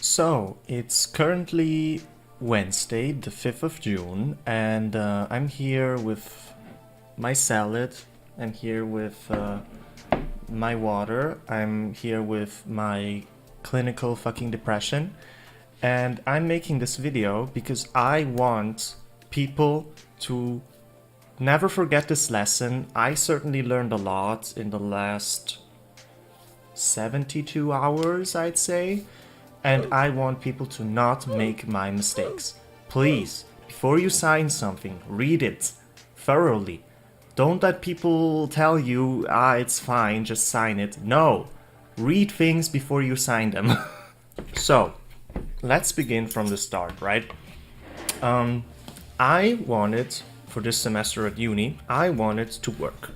So, it's currently Wednesday, the 5th of June, and I'm here with my salad. I'm here with my water. I'm here with my clinical fucking depression. And I'm making this video because I want people to never forget this lesson. I certainly learned a lot in the last 72 hours, I'd say. And I want people to not make my mistakes. Please, before you sign something, read it thoroughly. Don't let people tell you, it's fine, just sign it. No, read things before you sign them. So, let's begin from the start, right? I wanted, for this semester at uni, I wanted to work.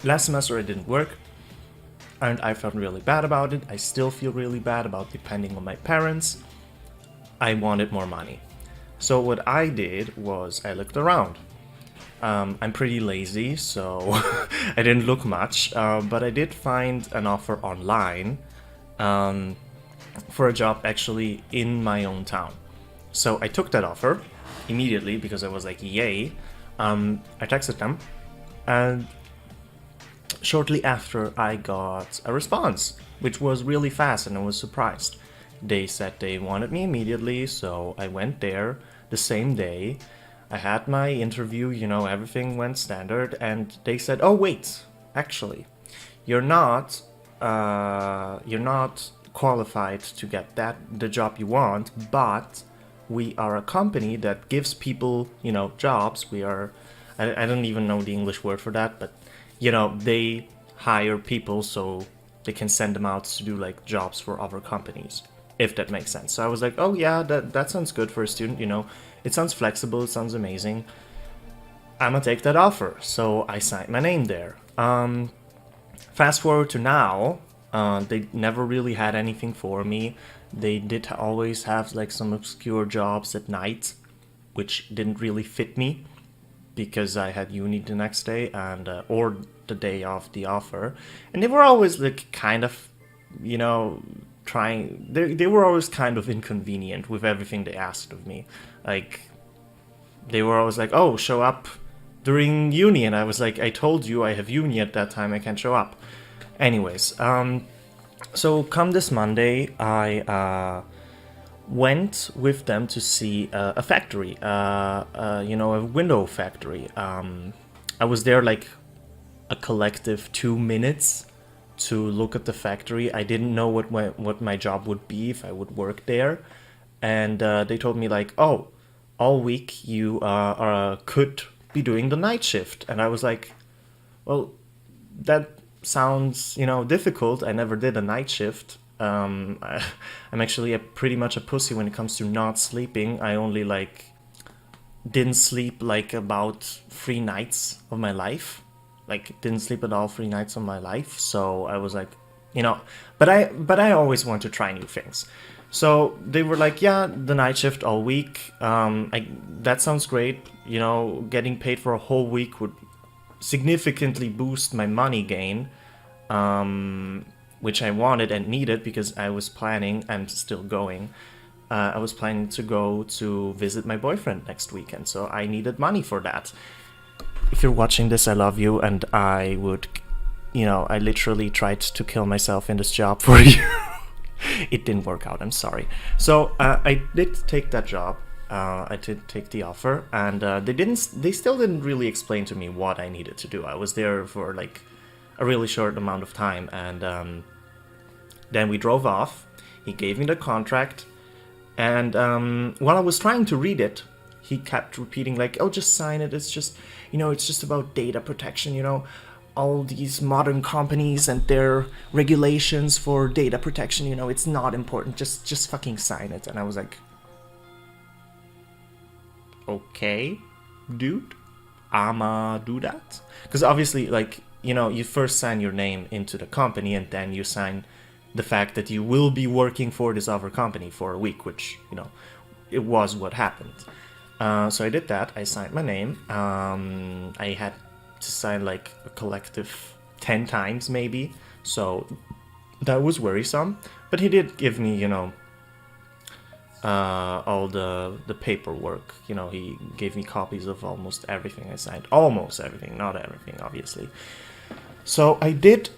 Last semester it didn't work, and I felt really bad about it. I still feel really bad about depending on my parents. I wanted more money. So what I did was I looked around. I'm pretty lazy, so I didn't look much, but I did find an offer online for a job actually in my own town. So I took that offer immediately because I was like, yay. I texted them, and shortly after I got a response, which was really fast, and I was surprised. They said they wanted me immediately, so I went there the same day. I had my interview, everything went standard, and they said, "Oh wait, actually, you're not qualified to get the job you want, but we are a company that gives people, jobs. I don't even know the English word for that, but they hire people so they can send them out to do like jobs for other companies, if that makes sense." So I was like, oh yeah, that sounds good for a student, it sounds flexible, it sounds amazing. I'm gonna take that offer. So I signed my name there. Fast forward to now, they never really had anything for me. They did always have like some obscure jobs at night, which didn't really fit me because I had uni the next day and or the day of the offer, and they were always like kind of, trying. They were always kind of inconvenient with everything they asked of me. Like they were always like, "Oh, show up during uni," and I was like, "I told you I have uni at that time. I can't show up." Anyways, so come this Monday, I went with them to see a factory, a window factory. I was there like a collective 2 minutes to look at the factory. I didn't know what my job would be if I would work there, and they told me like, "Oh, all week you could be doing the night shift," and I was like, "Well, that sounds difficult. I never did a night shift. I'm actually pretty much a pussy when it comes to not sleeping. I only didn't sleep like about 3 nights of my life. Like didn't sleep at all 3 nights of my life. So I was like, but I always want to try new things. So they were like, yeah, the night shift all week. That sounds great. Getting paid for a whole week would significantly boost my money gain, which I wanted and needed because I was planning, I'm still going, I was planning to go to visit my boyfriend next weekend, so I needed money for that. If you're watching this, I love you, and I would, I literally tried to kill myself in this job for you. It didn't work out, I'm sorry. So I did take that job. I did take the offer, and they still didn't really explain to me what I needed to do. I was there for like a really short amount of time, and then we drove off. He gave me the contract, and while I was trying to read it, he kept repeating like, "Oh, just sign it. It's just, it's just about data protection. All these modern companies and their regulations for data protection. It's not important. Just fucking sign it." And I was like, okay, dude, I'ma do that. Because obviously, like, you first sign your name into the company and then you sign the fact that you will be working for this other company for a week, which, it was what happened. So I did that. I signed my name. I had to sign like a collective 10 times maybe. So that was worrisome. But he did give me, all the paperwork. You know, he gave me copies of almost everything I signed. Almost everything, not everything, obviously. So I did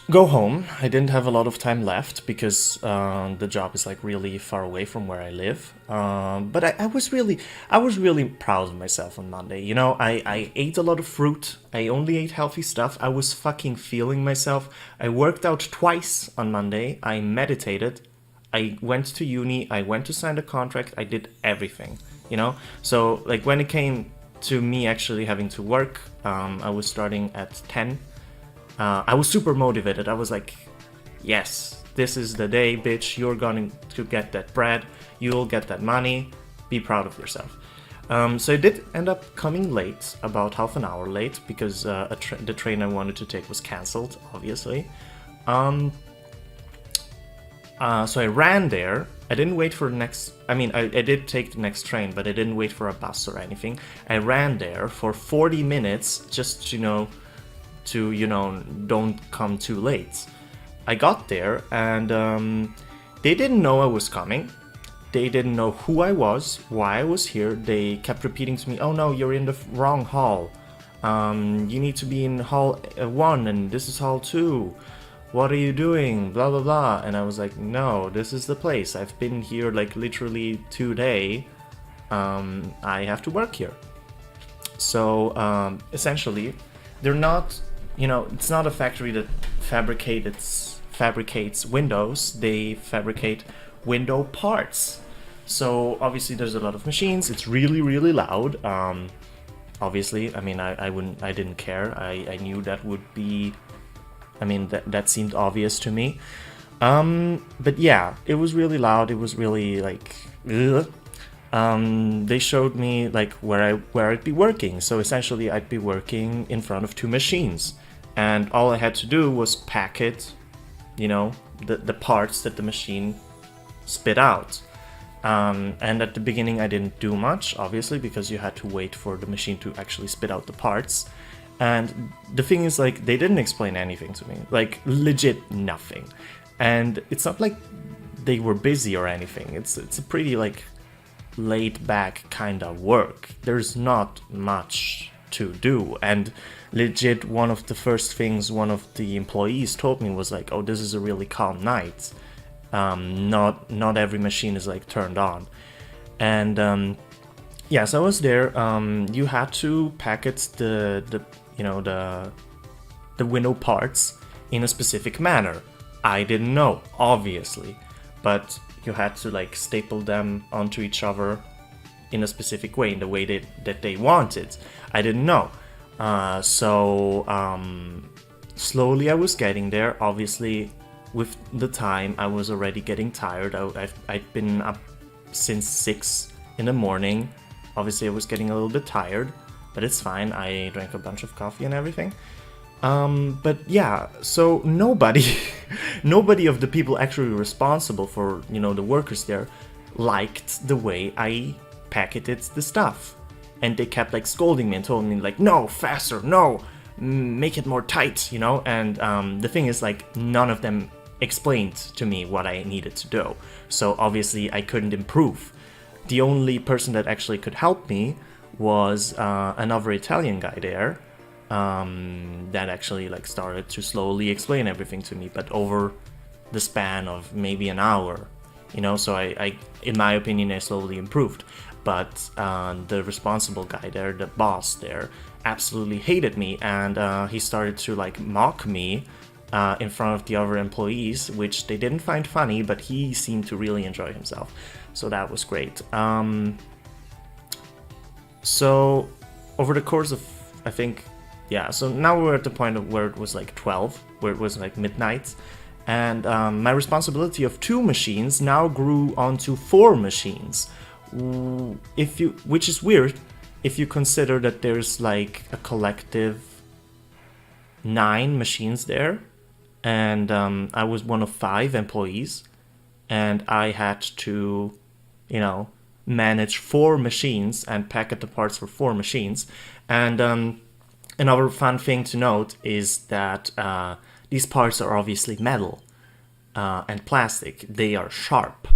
go home. I didn't have a lot of time left because the job is like really far away from where I live. But I was really proud of myself on Monday. You know, I ate a lot of fruit. I only ate healthy stuff. I was fucking feeling myself. I worked out twice on Monday. I meditated. I went to uni. I went to sign the contract. I did everything. You know, so like when it came to me actually having to work, I was starting at 10. I was super motivated. I was like, yes, this is the day, bitch. You're going to get that bread. You'll get that money. Be proud of yourself. So I did end up coming late, about half an hour late, because the train I wanted to take was cancelled, obviously. So I ran there. I didn't wait for the next... I mean, I did take the next train, but I didn't wait for a bus or anything. I ran there for 40 minutes just to don't come too late. I got there and they didn't know I was coming. They didn't know who I was, why I was here. They kept repeating to me, oh no, you're in the wrong hall. You need to be in hall 1 and this is hall 2. What are you doing? Blah, blah, blah. And I was like, no, this is the place. I've been here like literally today. I have to work here. So essentially, they're not... You know, it's not a factory that fabricates windows. They fabricate window parts. So obviously there's a lot of machines. It's really, really loud. Obviously, I mean, I didn't care. I knew that would be... I mean, that seemed obvious to me. But yeah, it was really loud. It was really like... Ugh. They showed me like where I'd be working. So essentially I'd be working in front of 2 machines. And all I had to do was pack it, you know, the parts that the machine spit out. And at the beginning I didn't do much, obviously, because you had to wait for the machine to actually spit out the parts. And the thing is, like, they didn't explain anything to me. Like, legit nothing. And it's not like they were busy or anything. It's a pretty, like, laid back kind of work. There's not much to do. And legit, one of the first things one of the employees told me was like, oh, this is a really calm night. Not every machine is like turned on. And yeah, so I was there. You had to packet the window parts in a specific manner. I didn't know, obviously, but you had to like staple them onto each other in a specific way, in the way that they wanted. I didn't know. So slowly I was getting there. Obviously, with the time, I was already getting tired. I'd been up since 6 in the morning. Obviously, I was getting a little bit tired, but it's fine. I drank a bunch of coffee and everything. But yeah, so nobody of the people actually responsible for, the workers there liked the way I packeted the stuff. And they kept like scolding me and told me like, no, faster, no, make it more tight, And the thing is, like, none of them explained to me what I needed to do. So obviously I couldn't improve. The only person that actually could help me was another Italian guy there. That actually like started to slowly explain everything to me, but over the span of maybe an hour, so I in my opinion, I slowly improved. But the responsible guy there, the boss there, absolutely hated me, and he started to like mock me in front of the other employees, which they didn't find funny, but he seemed to really enjoy himself. So that was great. So over the course of, I think, so now we're at the point of where it was like 12, where it was like midnight, and my responsibility of 2 machines now grew onto 4 machines. Which is weird if you consider that there's like a collective 9 machines there, and I was one of 5 employees, and I had to, manage 4 machines and packet the parts for 4 machines. And another fun thing to note is that these parts are obviously metal and plastic. They are sharp.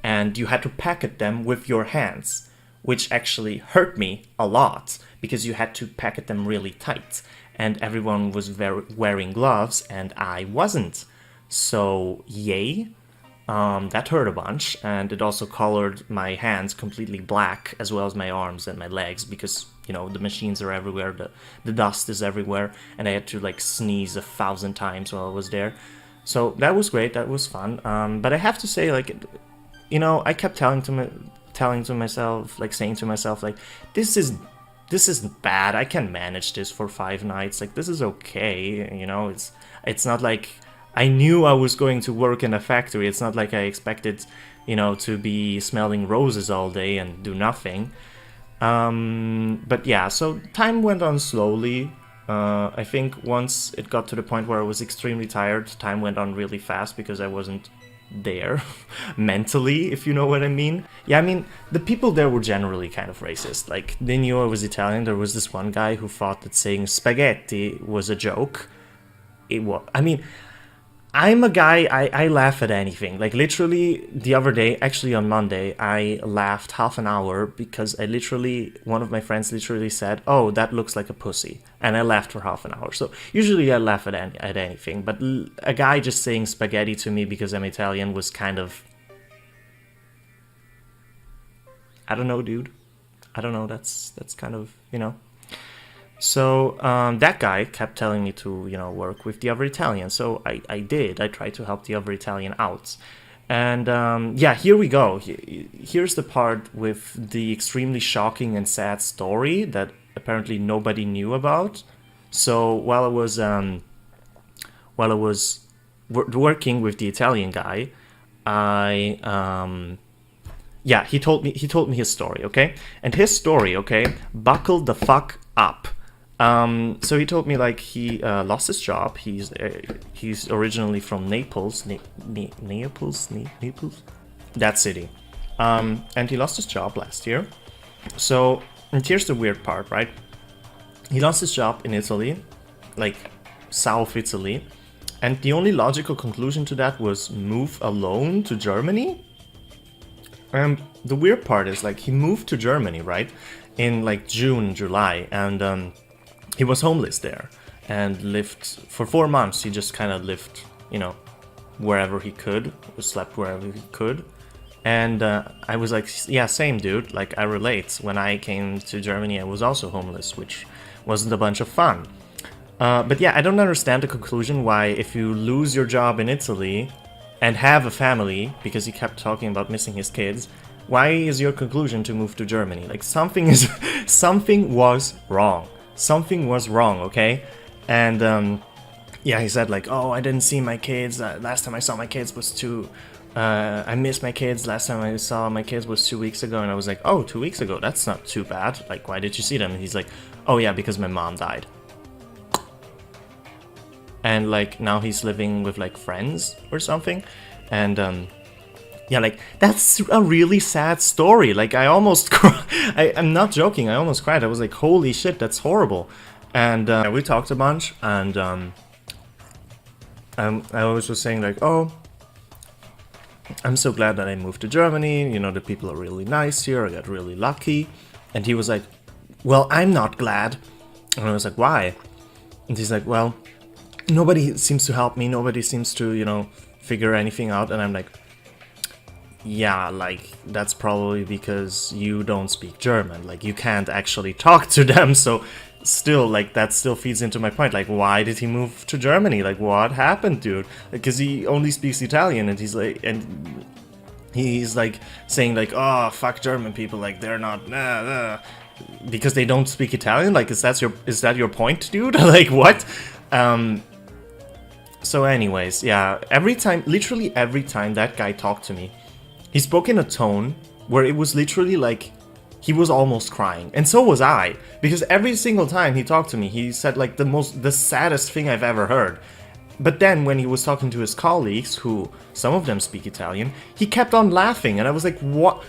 and you had to packet them with your hands, which actually hurt me a lot because you had to packet them really tight, and everyone was wearing gloves and I wasn't. So yay. That hurt a bunch, and it also colored my hands completely black, as well as my arms and my legs, because, you know, the machines are everywhere, the dust is everywhere, and I had to, like, sneeze 1,000 times while I was there. So that was great, that was fun. But I have to say, like, you know, I kept telling to myself, like, saying to myself, like, this isn't bad, I can manage this for 5 nights, like, this is okay, you know, it's not like I knew I was going to work in a factory. It's not like I expected, you know, to be smelling roses all day and do nothing. But yeah, so time went on slowly. I think once it got to the point where I was extremely tired, time went on really fast because I wasn't there mentally, if you know what I mean. Yeah, I mean, the people there were generally kind of racist. Like, they knew I was Italian. There was this one guy who thought that saying spaghetti was a joke. It was, I mean, I'm a guy, I laugh at anything. Like, literally, the other day, actually on Monday, I laughed half an hour because one of my friends literally said, "Oh, that looks like a pussy." And I laughed for half an hour. So, usually I laugh at anything. But a guy just saying spaghetti to me because I'm Italian was kind of... I don't know, dude. I don't know, that's kind of, you know... So that guy kept telling me to, you know, work with the other Italian. So I did. I tried to help the other Italian out. And yeah, here we go. Here's the part with the extremely shocking and sad story that apparently nobody knew about. So while I was working with the Italian guy, yeah, he told me his story, okay? And his story, okay, buckled the fuck up. So he told me, like, he lost his job. He's originally from Naples, Naples, that city, and he lost his job last year. So, and here's the weird part, right? He lost his job in Italy, like South Italy, and the only logical conclusion to that was move alone to Germany. And the weird part is, like, he moved to Germany, right, in like June, July, and he was homeless there and lived for 4 months. He just kind of lived, you know, wherever he could, slept wherever he could. And I was like, yeah, same, dude. Like, I relate. When I came to Germany, I was also homeless, which wasn't a bunch of fun. But yeah, I don't understand the conclusion why, if you lose your job in Italy and have a family, because he kept talking about missing his kids, why is your conclusion to move to Germany? Like, something was wrong. Something was wrong, okay? And yeah, he said, like, oh, I didn't see my kids. Last time I saw my kids was I missed my kids. Last time I saw my kids was 2 weeks ago. And I was like, oh, 2 weeks ago? That's not too bad. Like, why did you see them? And he's like, oh yeah, because my mom died. And, like, now he's living with, like, friends or something. And yeah, like, that's a really sad story. Like, I almost I'm not joking, I almost cried. I was like, holy shit, that's horrible. And we talked a bunch, and I was just saying, like, oh, I'm so glad that I moved to Germany. You know, the people are really nice here. I got really lucky. And he was like, well, I'm not glad. And I was like, why? And he's like, well, nobody seems to help me. Nobody seems to, you know, figure anything out. And I'm like, yeah, like, that's probably because you don't speak German. Like, you can't actually talk to them. So still, like, that still feeds into my point. Like, why did he move to Germany? Like, what happened, dude? Because he only speaks Italian, and he's like saying, like, oh, fuck German people, like, they're not because they don't speak Italian. Like, is that your point, dude? Like, what? So anyways, yeah, literally every time that guy talked to me, he spoke in a tone where it was literally like he was almost crying. And so was I, because every single time he talked to me, he said, like, the saddest thing I've ever heard. But then when he was talking to his colleagues, who some of them speak Italian, he kept on laughing, and I was like, what?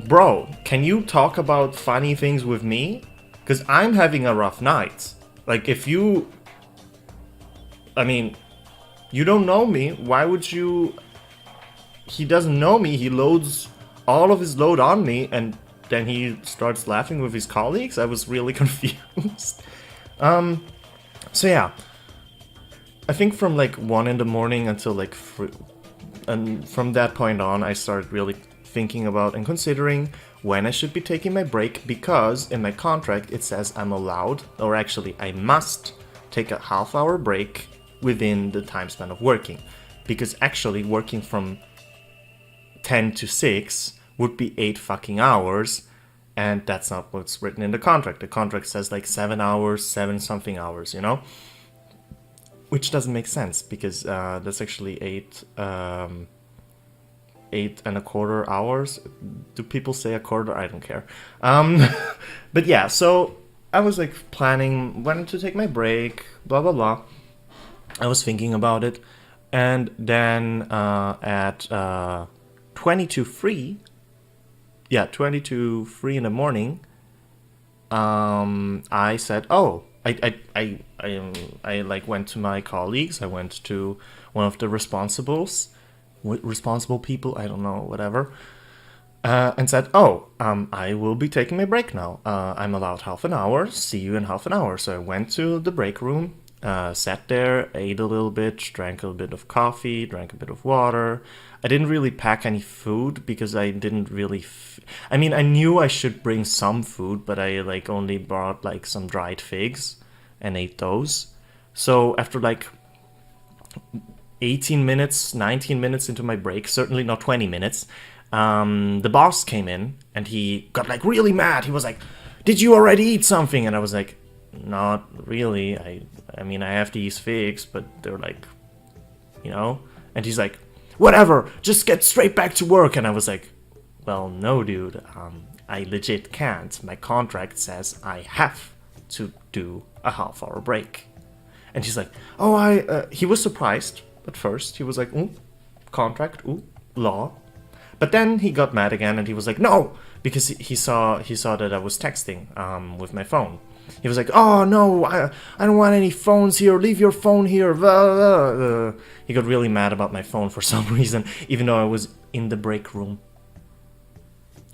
Bro, can you talk about funny things with me? Because I'm having a rough night. Like, I mean, you don't know me, why would you he doesn't know me. He loads all of his load on me, and then he starts laughing with his colleagues. I was really confused. So yeah, I think from like 1 in the morning until like and from that point on, I started really thinking about and considering when I should be taking my break, because in my contract it says I'm allowed, or actually I must, take a half-hour break within the time span of working. Because actually working from 10 to 6 would be 8 fucking hours, and that's not what's written in the contract. The contract says like 7 hours, 7 something hours, you know? Which doesn't make sense, because that's actually 8.25 hours. Do people say a quarter? I don't care. But yeah, so I was like planning when to take my break, blah blah blah. I was thinking about it, and then at 20 to 3 in the morning, I said, oh, I like went to my colleagues. I went to one of the responsible people, I don't know, whatever, and said, oh, I will be taking my break now. I'm allowed half an hour. See you in half an hour. So I went to the break room, sat there, ate a little bit, drank a little bit of coffee, drank a bit of water. I didn't really pack any food because I didn't really... I mean, I knew I should bring some food, but I like only brought like some dried figs and ate those. So after like 18 minutes, 19 minutes into my break, certainly not 20 minutes, the boss came in and he got like really mad. He was like, did you already eat something? And I was like, not really. I mean, I have these figs, but they're like, you know? And he's like, whatever, just get straight back to work. And I was like, well, no, dude, I legit can't. My contract says I have to do a half-hour break. And he's like, oh, he was surprised at first. He was like, ooh, contract, ooh, law. But then he got mad again and he was like, no, because he saw that I was texting with my phone. He was like, oh no, I don't want any phones here, leave your phone here. He got really mad about my phone for some reason, even though I was in the break room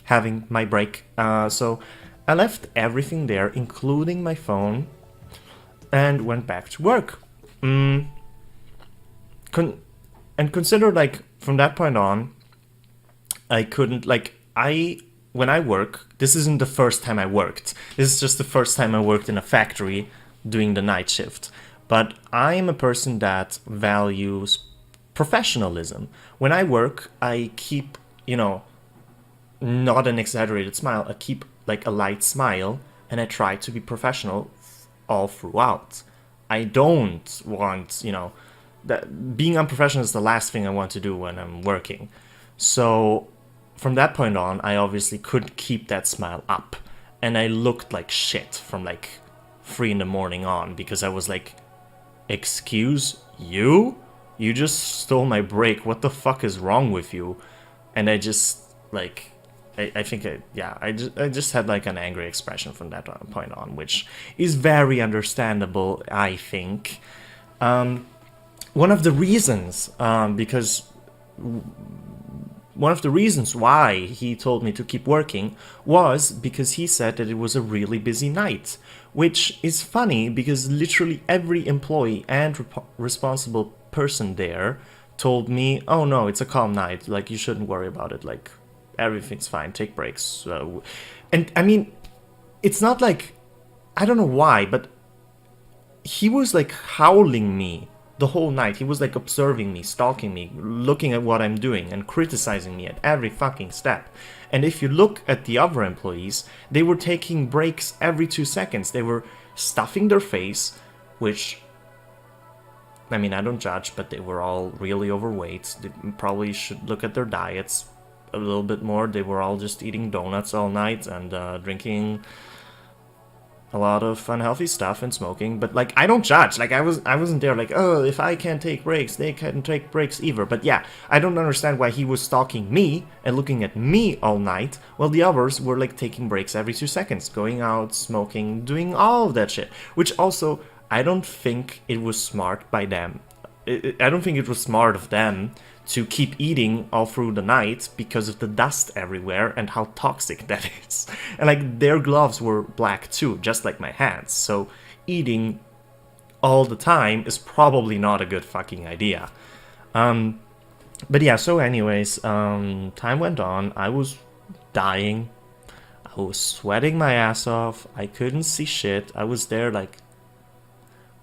having my break. So I left everything there, including my phone, and went back to work. And consider, like, from that point on, I couldn't, like, when I work, this isn't the first time I worked. This is just the first time I worked in a factory doing the night shift. But I am a person that values professionalism. When I work, I keep, you know, not an exaggerated smile. I keep like a light smile, and I try to be professional all throughout. I don't want, you know, that being unprofessional is the last thing I want to do when I'm working. So from that point on, I obviously couldn't keep that smile up, and I looked like shit from like 3 in the morning on, because I was like, excuse you? You just stole my break. What the fuck is wrong with you? And I just like, I think I just had like an angry expression from that point on, which is very understandable, I think. One of the reasons, one of the reasons why he told me to keep working was because he said that it was a really busy night, which is funny because literally every employee and responsible person there told me, oh no, it's a calm night, like you shouldn't worry about it, like everything's fine, take breaks. And I mean, it's not like, I don't know why, but he was like howling me the whole night. He was like observing me, stalking me, looking at what I'm doing and criticizing me at every fucking step. And if you look at the other employees, they were taking breaks every 2 seconds. They were stuffing their face, which, I mean, I don't judge, but they were all really overweight. They probably should look at their diets a little bit more. They were all just eating donuts all night and drinking a lot of unhealthy stuff and smoking. But like, I don't judge. Like, I wasn't there like, oh, if I can't take breaks, they can't take breaks either. But yeah, I don't understand why he was stalking me and looking at me all night while the others were like taking breaks every 2 seconds, going out, smoking, doing all of that shit. Which also, I don't think it was smart by them. I don't think it was smart of them to keep eating all through the night because of the dust everywhere and how toxic that is. And like their gloves were black too, just like my hands. So eating all the time is probably not a good fucking idea. But yeah, so anyways, time went on. I was dying. I was sweating my ass off. I couldn't see shit. I was there like...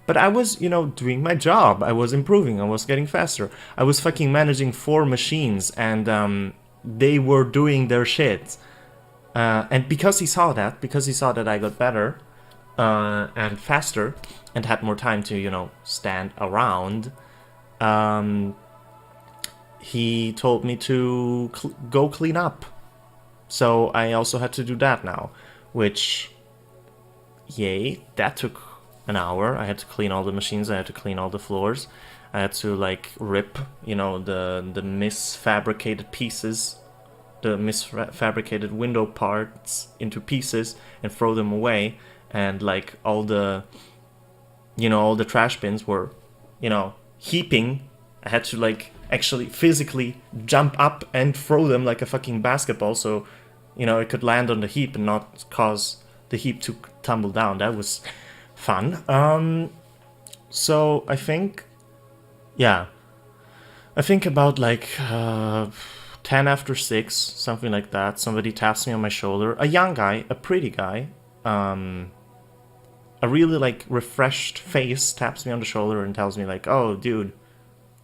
But I was, you know, doing my job. I was improving. I was getting faster. I was fucking managing 4 machines and they were doing their shit. And because he saw that I got better and faster and had more time to, you know, stand around, he told me to go clean up. So I also had to do that now, which, yay, that took an hour. I had to clean all the machines, I had to clean all the floors, I had to like rip, you know, the misfabricated pieces, the misfabricated window parts into pieces and throw them away, and like all the, you know, all the trash bins were, you know, heaping. I had to like actually physically jump up and throw them like a fucking basketball so, you know, it could land on the heap and not cause the heap to tumble down. That was fun. So I think, yeah, I think about like 10 after 6, something like that, somebody taps me on my shoulder. A young guy, a pretty guy, a really like refreshed face taps me on the shoulder and tells me like, oh dude,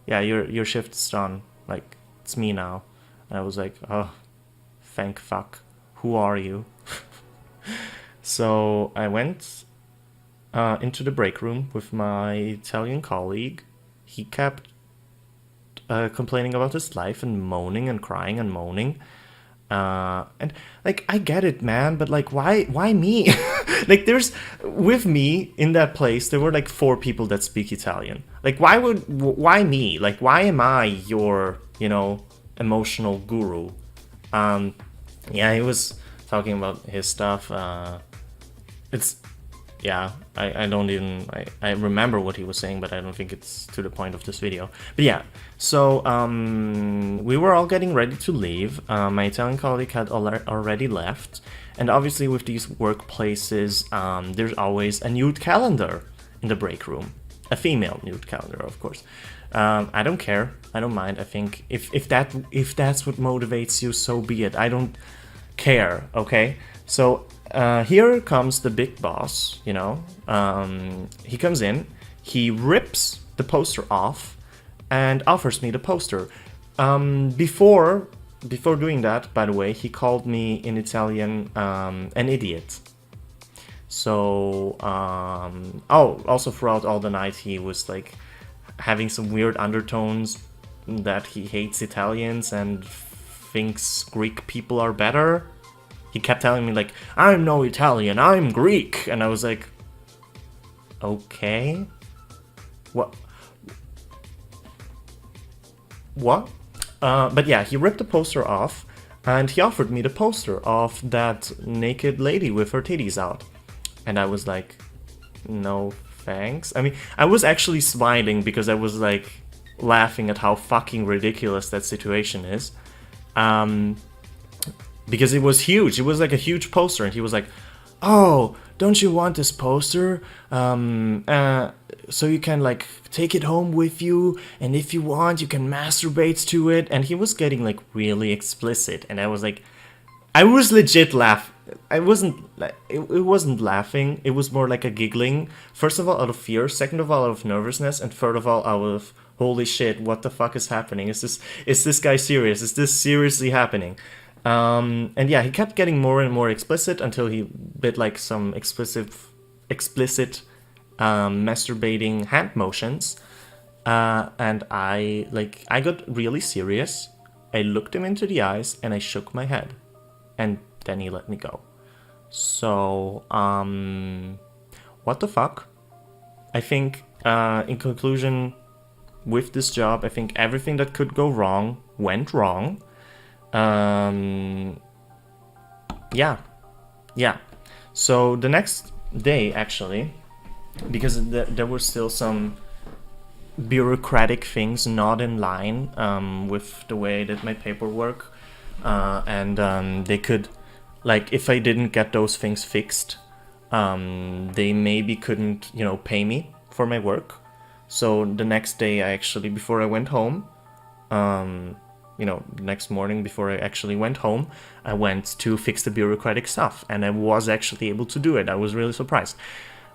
yeah, your shift is done, like it's me now. And I was like, oh, thank fuck, who are you? So I went into the break room with my Italian colleague. He kept complaining about his life and moaning and crying and moaning. And like, I get it, man, but like, why me? Like, with me in that place, there were like 4 people that speak Italian. Like, why me? Like, why am I your, you know, emotional guru? Yeah, he was talking about his stuff. Yeah, I don't even... I remember what he was saying, but I don't think it's to the point of this video. But yeah, so we were all getting ready to leave. My Italian colleague had already left. And obviously with these workplaces, there's always a nude calendar in the break room. A female nude calendar, of course. I don't care. I don't mind. I think if that's what motivates you, so be it. I don't care, okay? So here comes the big boss, you know. He comes in, he rips the poster off and offers me the poster. Before doing that, by the way, he called me in Italian an idiot. So, also throughout all the night he was like having some weird undertones that he hates Italians and thinks Greek people are better. He kept telling me like, I'm no Italian, I'm Greek. And I was like, okay. What? But yeah, he ripped the poster off and he offered me the poster of that naked lady with her titties out. And I was like, no thanks. I mean, I was actually smiling because I was like laughing at how fucking ridiculous that situation is. Because it was huge. It was like a huge poster, and he was like, oh, don't you want this poster? So you can like take it home with you, and if you want, you can masturbate to it. And he was getting like really explicit, and I was like, I was legit laughing. It wasn't laughing, it was more like a giggling. First of all, out of fear, second of all, out of nervousness, and third of all, out of holy shit, what the fuck is happening? Is this guy serious? Is this seriously happening? And yeah, he kept getting more and more explicit until he bit like some explicit masturbating hand motions. And I got really serious. I looked him into the eyes and I shook my head. And then he let me go. So, what the fuck? I think, in conclusion, with this job, I think everything that could go wrong went wrong. Yeah. So the next day, actually, because there were still some bureaucratic things not in line with the way I did my paperwork, and they could, like, if I didn't get those things fixed, they maybe couldn't, pay me for my work. So the next day, before I went home, next morning before I actually went home, I went to fix the bureaucratic stuff, and I was actually able to do it. I was really surprised.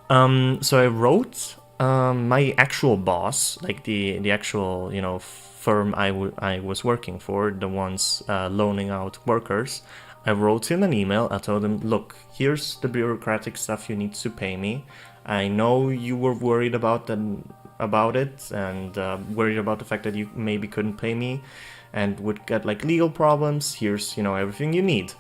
So I wrote my actual boss, like the actual, firm I was working for, the ones loaning out workers. I wrote him an email. I told him, look, here's the bureaucratic stuff you need to pay me. I know you were worried about it, and worried about the fact that you maybe couldn't pay me and would get like legal problems. Here's, everything you need.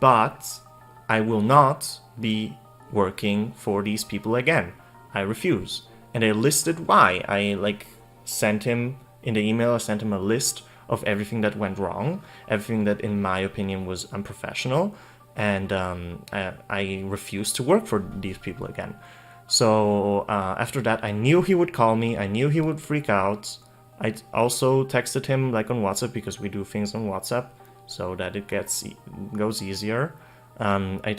But I will not be working for these people again. I refuse. And I listed why. I sent him in the email, I sent him a list of everything that went wrong, everything that in my opinion was unprofessional, and I refused to work for these people again. So after that, I knew he would call me. I knew he would freak out. I also texted him like on WhatsApp, because we do things on WhatsApp so that it goes easier. I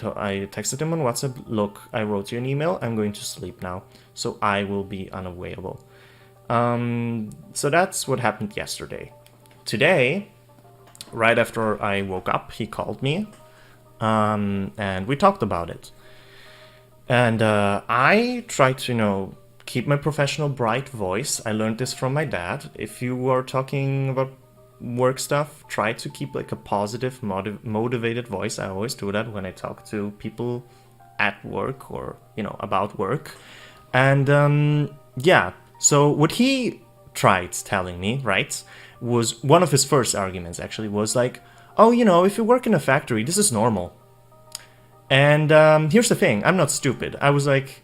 texted him on WhatsApp, look, I wrote you an email, I'm going to sleep now, so I will be unavailable. So that's what happened yesterday. Today, right after I woke up, he called me, and we talked about it. And I tried to, keep my professional, bright voice. I learned this from my dad. If you are talking about work stuff, try to keep like a positive, motivated voice. I always do that when I talk to people at work or, about work. And yeah, so what he tried telling me, right, was one of his first arguments actually was like, oh, if you work in a factory, this is normal. And here's the thing, I'm not stupid. I was like,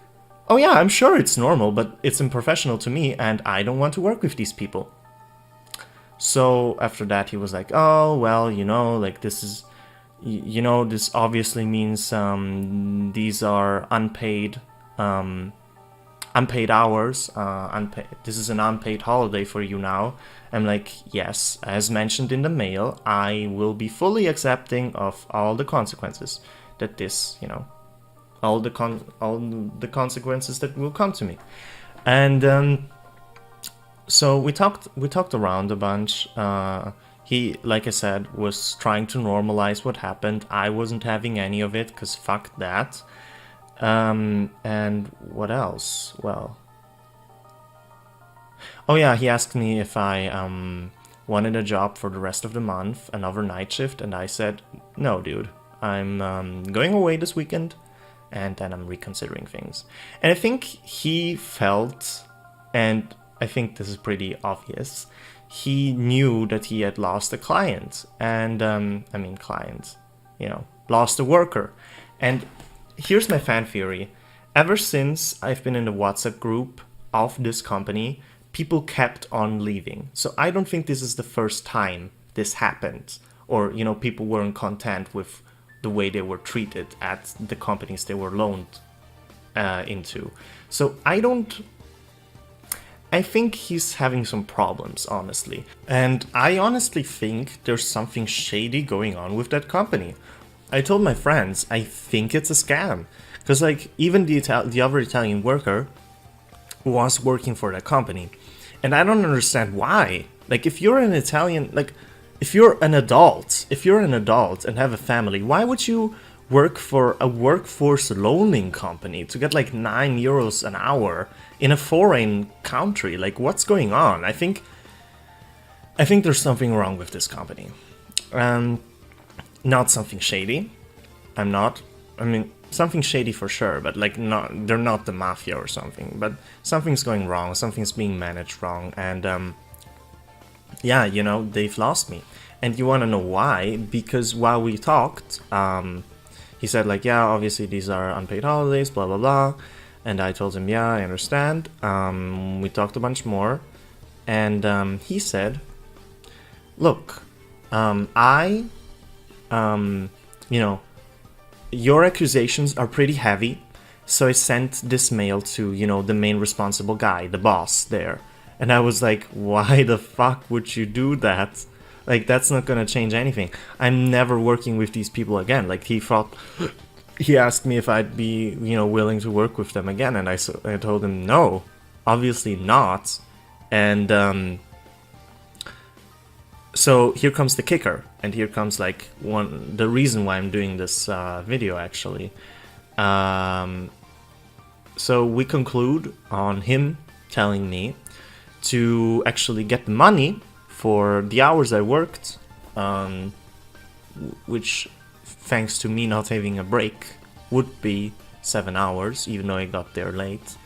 oh yeah, I'm sure it's normal, but it's unprofessional to me, and I don't want to work with these people. So after that, he was like, oh, well, like this is, this obviously means these are unpaid hours. This is an unpaid holiday for you now. I'm like, yes, as mentioned in the mail, I will be fully accepting of all the consequences that this, all the consequences that will come to me. And so we talked around a bunch. He, like I said, was trying to normalize what happened. I wasn't having any of it, because fuck that. And what else? Well, oh yeah, he asked me if I wanted a job for the rest of the month, another night shift, and I said, no, dude, I'm going away this weekend, and then I'm reconsidering things. And I think he felt, and I think this is pretty obvious, he knew that he had lost a client, and lost a worker. And here's my fan theory. Ever since I've been in the WhatsApp group of this company, people kept on leaving. So I don't think this is the first time this happened, or, people weren't content with the way they were treated at the companies they were loaned into. So I think he's having some problems, honestly. And I honestly think there's something shady going on with that company. I told my friends, I think it's a scam. Because, even the other Italian worker was working for that company. And I don't understand why. If you're an Italian, if you're an adult and have a family, why would you work for a workforce loaning company to get €9 an hour in a foreign country? What's going on? I think there's something wrong with this company. Not something shady. Something shady for sure, but they're not the mafia or something. But something's going wrong, something's being managed wrong, and yeah, they've lost me. And you want to know why? Because while we talked, he said yeah, obviously these are unpaid holidays, blah blah blah. And I told him, yeah, I understand. We talked a bunch more, and he said, look, your accusations are pretty heavy, so I sent this mail to, the main responsible guy, the boss there. And I was like, why the fuck would you do that? Like, that's not gonna change anything. I'm never working with these people again. Like, he asked me if I'd be, willing to work with them again, and I told him no, obviously not. And so here comes the kicker, and here comes like the reason why I'm doing this video actually. So we conclude on him telling me to actually get the money for the hours I worked, which, thanks to me not having a break, would be 7 hours, even though I got there late.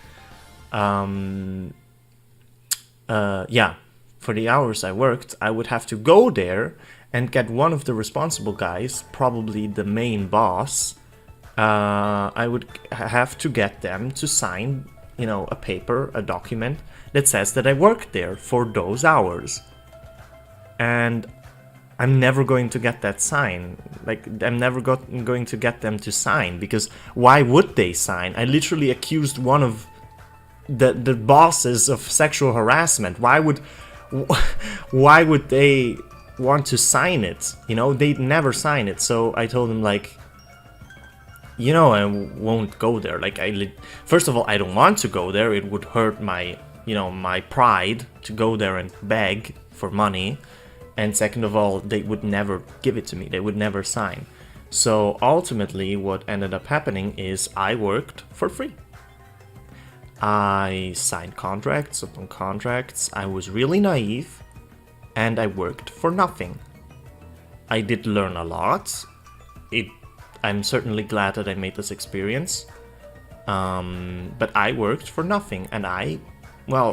Yeah, for the hours I worked, I would have to go there and get one of the responsible guys, probably the main boss. I would have to get them to sign, a paper, a document that says that I worked there for those hours. And I'm never going to get that sign. Like, I'm never going to get them to sign, because why would they sign? I literally accused one of the bosses of sexual harassment. Why would they want to sign it? They'd never sign it. So I told them, like, I won't go there. Like, first of all, I don't want to go there. It would hurt my, my pride to go there and beg for money. And second of all, they would never give it to me. They would never sign. So ultimately, what ended up happening is I worked for free. I signed contracts upon contracts. I was really naive, and I worked for nothing. I did learn a lot. I'm certainly glad that I made this experience. But I worked for nothing, and I,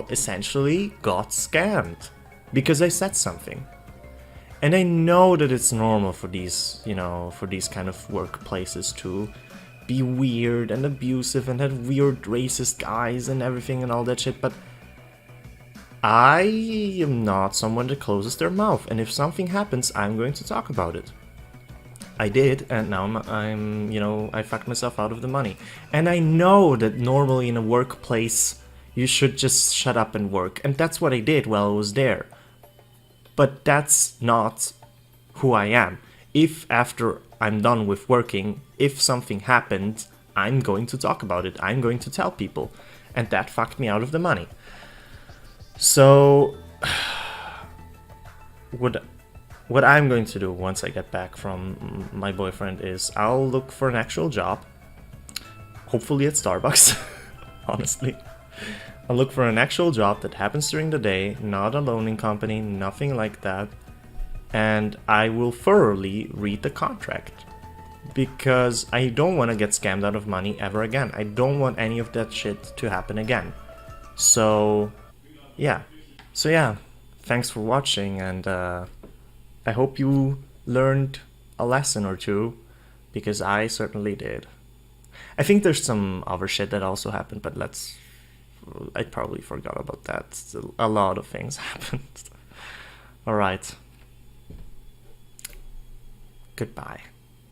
essentially got scammed because I said something. And I know that it's normal for these, for these kind of workplaces to be weird and abusive and have weird racist guys and everything and all that shit, but I am not someone that closes their mouth, and if something happens, I'm going to talk about it. I did, and now I'm I fucked myself out of the money. And I know that normally in a workplace, you should just shut up and work, and that's what I did while I was there. But that's not who I am. If after I'm done with working, if something happened, I'm going to talk about it. I'm going to tell people. And that fucked me out of the money. So, what I'm going to do once I get back from my boyfriend is I'll look for an actual job. Hopefully at Starbucks, honestly. I'll look for an actual job that happens during the day, not a loaning company, nothing like that. And I will thoroughly read the contract. Because I don't want to get scammed out of money ever again. I don't want any of that shit to happen again. So, yeah. Thanks for watching, and I hope you learned a lesson or two, because I certainly did. I think there's some other shit that also happened, but I probably forgot about that. A lot of things happened. Alright. Goodbye.